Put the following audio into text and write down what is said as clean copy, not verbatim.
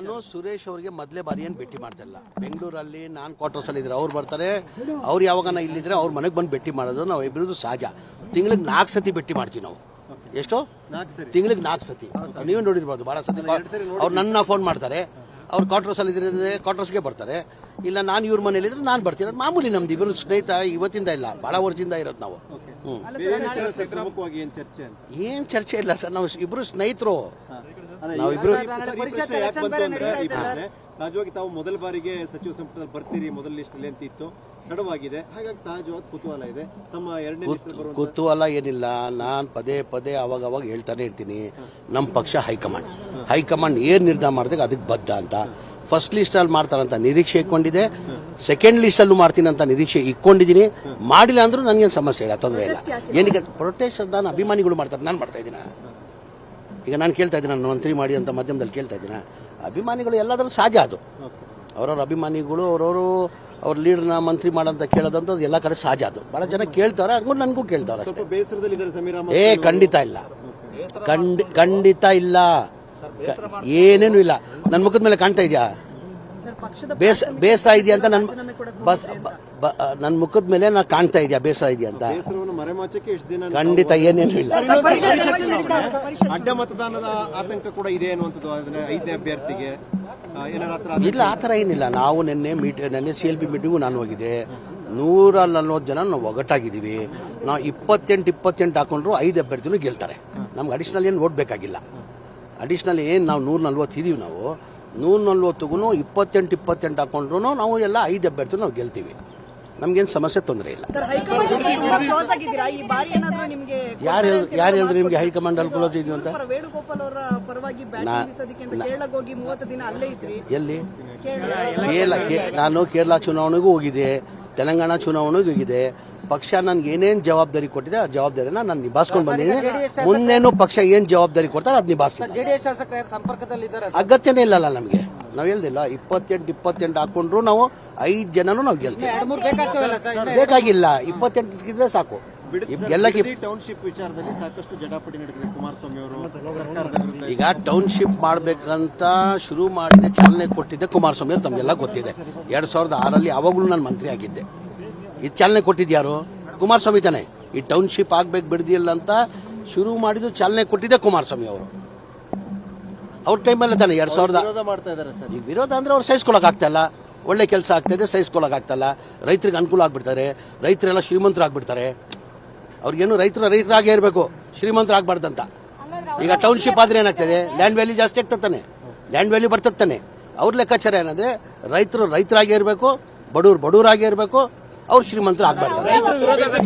ನಾನು ಸುರೇಶ್ ಅವರಿಗೆ ಮೊದಲೇ ಬಾರಿ ಏನು ಭೇಟಿ ಮಾಡ್ತಿಲ್ಲ. ಬೆಂಗಳೂರಲ್ಲಿ ನಾನು ಕ್ವಾರ್ಟರ್ಸಲ್ಲಿ ಇದ್ರೆ ಅವ್ರು ಬರ್ತಾರೆ, ಅವ್ರು ಯಾವಾಗ ಇಲ್ಲಿದ್ರೆ ಅವ್ರ ಮನೆಗೆ ಬಂದು ಭೇಟಿ ಮಾಡೋದು ನಾವು ಇಬ್ಬರದು ಸಹಜ. ತಿಂಗಳಿಗೆ 4 ಸತಿ ಭೇಟಿ ಮಾಡ್ತೀವಿ ನಾವು. ಎಷ್ಟು? ತಿಂಗಳಿಗೆ 4 ಸತಿ. ನೀವು ನೋಡಿರ್ಬೋದು ಭಾಳ ಸತಿ. ಅವ್ರು ನನ್ನ ಫೋನ್ ಮಾಡ್ತಾರೆ, ಅವ್ರು ಕ್ವಾರ್ಟರ್ಸಲ್ಲಿ ಇದ್ರೆ ಕ್ವಾರ್ಟರ್ಸ್ಗೆ ಬರ್ತಾರೆ, ಇಲ್ಲ ನಾನು ಇವ್ರ ಮನೇಲಿದ್ರೆ ನಾನು ಬರ್ತೀನಿ. ಮಾಮೂಲಿ ನಮ್ದು ಇಬ್ಬರು ಸ್ನೇಹಿತ ಇವತ್ತಿಂದ ಇಲ್ಲ, ಭಾಳ ವರ್ಷದಿಂದ ಇರೋದು ನಾವು. ಏನ್ ಚರ್ಚೆ ಇಲ್ಲ ಸರ್, ನಾವು ಇಬ್ರು ಸ್ನೇಹಿತರು. ನಾವಿಬ್ರು ಸಹಜವಾಗಿ ತಾವು ಮೊದಲ ಬಾರಿಗೆ ಸಚಿವ ಸಂಪುಟದಲ್ಲಿ ಬರ್ತೀರಿ, ಮೊದಲ ಲಿಸ್ಟ್ ಅಲ್ಲಿ ಅಂತ ಇತ್ತು, ತಡವಾಗಿದೆ, ಹಾಗಾಗಿ ಸಹಜವಾದ ಕುತೂಹಲ ಇದೆ. ತಮ್ಮ ಎರಡನೇ ಕುತೂಹಲ ಏನಿಲ್ಲ, ನಾನು ಪದೇ ಪದೇ ಅವಾಗ ಹೇಳ್ತಾನೆ ಇರ್ತೀನಿ, ನಮ್ಮ ಪಕ್ಷ ಹೈಕಮಾಂಡ್ ಏನ್ ನಿರ್ಧಾರ ಮಾಡಿದಾಗ ಅದಕ್ಕೆ ಬದ್ಧ ಅಂತ. ಫಸ್ಟ್ ಲಿಸ್ಟ್ ಅಲ್ಲಿ ಮಾಡ್ತಾರಂತ ನಿರೀಕ್ಷೆ ಇಟ್ಕೊಂಡಿದೆ, ಸೆಕೆಂಡ್ ಲಿಸ್ಟ್ ಅಲ್ಲೂ ಮಾಡ್ತೀನಿ ಅಂತ ನಿರೀಕ್ಷೆ ಇಟ್ಕೊಂಡಿದ್ದೀನಿ. ಮಾಡಿಲ್ಲ ಅಂದ್ರೂ ನನಗೇನು ಸಮಸ್ಯೆ ಇಲ್ಲ, ತೊಂದರೆ ಇಲ್ಲ. ಏನಕ್ಕೆ ಪ್ರೊಟೆಸ್ಟ್ ನಾನು ಅಭಿಮಾನಿಗಳು ಮಾಡ್ತಾರೆ, ನಾನು ಮಾಡ್ತಾ ಇದ್ದೀನಿ. ಈಗ ನಾನು ಕೇಳ್ತಾ ಇದ್ದೀನಿ, ನಾನು ಮಂತ್ರಿ ಮಾಡಿ ಅಂತ ಮಾಧ್ಯಮದಲ್ಲಿ ಕೇಳ್ತಾ ಇದ್ದೀನಿ. ಅಭಿಮಾನಿಗಳು ಎಲ್ಲಾದ್ರೂ ಸಹಜ, ಅದು ಅವ್ರವ್ರ ಅಭಿಮಾನಿಗಳು ಅವ್ರ ಲೀಡರ್ನ ಮಂತ್ರಿ ಮಾಡಂತ ಕೇಳೋದಂತ ಎಲ್ಲ ಕಡೆ ಸಹಜ. ಅದು ಬಹಳ ಜನ ಕೇಳ್ತಾವ್ರೆ, ಹಂಗೂ ನನಗೂ ಕೇಳ್ತಾವ್ರೆ. ಖಂಡಿತ ಇಲ್ಲ, ಖಂಡಿತ ಇಲ್ಲ, ಏನೇನು ಇಲ್ಲ. ನನ್ನ ಮುಖದ ಮೇಲೆ ಕಾಣ್ತಾ ಇದೆಯಾ ಬೇಸರ ಇದೆಯಾ ಅಂತ? ನನ್ನ ಮುಖದ ಮೇಲೆ ನಾ ಕಾಣ್ತಾ ಇದೆಯಾ ಬೇಸರ ಇದೆಯಾ ಅಂತ? ಖಂಡಿತ ಏನೇನು ಇಲ್ಲ. ಅಡ್ಡ ಮತದಾನದ ಆತಂಕ ಕೂಡ ಇದೆ ಅನ್ನುವಂಥದ್ದು 5ನೇ ಅಭ್ಯರ್ಥಿಗೆ ಇಲ್ಲ, ಆ ಥರ ಏನಿಲ್ಲ. ನಾವು ನಿನ್ನೆ CLP ಮೀಟಿಂಗು ನಾನು ಹೋಗಿದ್ದೆ. 140 ಜನ ನಾವು ಒಗ್ಗಟ್ಟಾಗಿದ್ದೀವಿ. ನಾವು 28 ಹಾಕೊಂಡ್ರು 5 ಅಭ್ಯರ್ಥಿನೂ ಗೆಲ್ತಾರೆ. ನಮ್ಗೆ ಅಡಿಷನಲ್ ಏನು ಓಟ್ ಬೇಕಾಗಿಲ್ಲ. ಅಡಿಷನಲ್ ಏನು ನಾವು 140 ಇದೀವಿ. ನಾವು 140ಗೂ 28 ಹಾಕೊಂಡ್ರು ನಾವು ಎಲ್ಲ 5 ಅಭ್ಯರ್ಥಿ ನಾವು ಗೆಲ್ತೀವಿ. ನಮ್ಗೇನು ಸಮಸ್ಯೆ, ತೊಂದರೆ ಇಲ್ಲ. ಯಾರು ಹೇಳಿದ್ರು ನಿಮ್ಗೆ ಹೈಕಮಾಂಡ್ ಅಲ್ಲಿ ಕ್ಲೋಸ್ ಇದೀವಿ ಅಂತ? ಎಲ್ಲಿ? ನಾನು ಕೇರಳ ಚುನಾವಣೆಗೂ ಹೋಗಿದೆ, ತೆಲಂಗಾಣ ಚುನಾವಣೆಗೂ ಹೋಗಿದೆ. ಪಕ್ಷ ನನ್ಗೆ ಏನೇನು ಜವಾಬ್ದಾರಿ ಕೊಟ್ಟಿದೆ ಆ ಜವಾಬ್ದಾರಿನ ನಾನು ನಿಭಾಯಿಸ್ಕೊಂಡು ಬಂದಿದ್ದೀನಿ. ಮುಂದೇನು ಪಕ್ಷ ಏನ್ ಜವಾಬ್ದಾರಿ ಕೊಡ್ತಾರೆ ಅದ್ ನಿಭಾಯಿಸ್ತೀನಿ. ಅಗತ್ಯನೇ ಇಲ್ಲಲ್ಲ ನಮ್ಗೆ. ನಾವ್ ಹೇಳ್ದಿಲ್ಲ, 28 ಹಾಕೊಂಡ್ರು ನಾವು 5 ಜನನು ನಾವು ಗೆಲ್ತೀವಿ. ಬೇಕಾಗಿಲ್ಲ, 28 ಇದ್ರೆ ಸಾಕು. ಟೌನ್ಶಿಪ್ ವಿಚಾರದಲ್ಲಿ ಸಾಕಷ್ಟು ಜಟಾಪಟಿ ನಡೆದಿದೆ. ಕುಮಾರಸ್ವಾಮಿ ಅವರು ಈಗ ಟೌನ್ಶಿಪ್ ಮಾಡ್ಬೇಕಂತ ಶುರು ಮಾಡಿದೆ, ಚಾಲನೆ ಕೊಟ್ಟಿದ್ದೆ ಕುಮಾರಸ್ವಾಮಿ ಅವರು. ತಮ್ಗೆಲ್ಲ ಗೊತ್ತಿದೆ, 2006 ಅವಾಗಲೂ ನಾನು ಮಂತ್ರಿ ಆಗಿದ್ದೆ. ಇದು ಚಾಲನೆ ಕೊಟ್ಟಿದ್ಯಾರು? ಕುಮಾರಸ್ವಾಮಿ ತಾನೆ. ಈ ಟೌನ್ಶಿಪ್ ಆಗ್ಬೇಕು ಬಿಡದಿಲ್ಲ ಅಂತ ಶುರು ಮಾಡಿದ್ದು, ಚಾಲನೆ ಕೊಟ್ಟಿದ್ದೆ ಕುಮಾರಸ್ವಾಮಿ ಅವರು. ಅವ್ರ ಟೈಮಲ್ಲೇ ತಾನೆ 2000 ಈಗ ವಿರೋಧ ಅಂದ್ರೆ ಅವ್ರು ಸಹಿಸ್ಕೊಳಕ್ ಆಗ್ತಾಯಿಲ್ಲ. ಒಳ್ಳೆ ಕೆಲಸ ಆಗ್ತಾಯಿದೆ, ಸಹಿಸ್ಕೊಳಕ್ ಆಗ್ತಾಯಿಲ್ಲ. ರೈತರಿಗೆ ಅನುಕೂಲ ಆಗ್ಬಿಡ್ತಾರೆ, ರೈತರೆಲ್ಲ ಶ್ರೀಮಂತರಾಗ್ಬಿಡ್ತಾರೆ. ಅವ್ರಿಗೇನು ರೈತರಾಗೇ ಇರಬೇಕು, ಶ್ರೀಮಂತರಾಗಬಾರ್ದಂತ. ಈಗ ಟೌನ್ಶಿಪ್ ಆದ್ರೆ ಏನಾಗ್ತದೆ, ಲ್ಯಾಂಡ್ ವ್ಯಾಲ್ಯೂ ಜಾಸ್ತಿ ಆಗ್ತಾನೆ, ಲ್ಯಾಂಡ್ ವ್ಯಾಲ್ಯೂ ಬರ್ತತಾನೆ. ಅವ್ರ ಲೆಕ್ಕಾಚಾರ ಏನಂದ್ರೆ ರೈತರಾಗೇ ಇರಬೇಕು, ಬಡವರಾಗೇ ಇರಬೇಕು, ಅವ್ರು ಶ್ರೀಮಂತರು ಆಗ್ಬಾರ್ದು.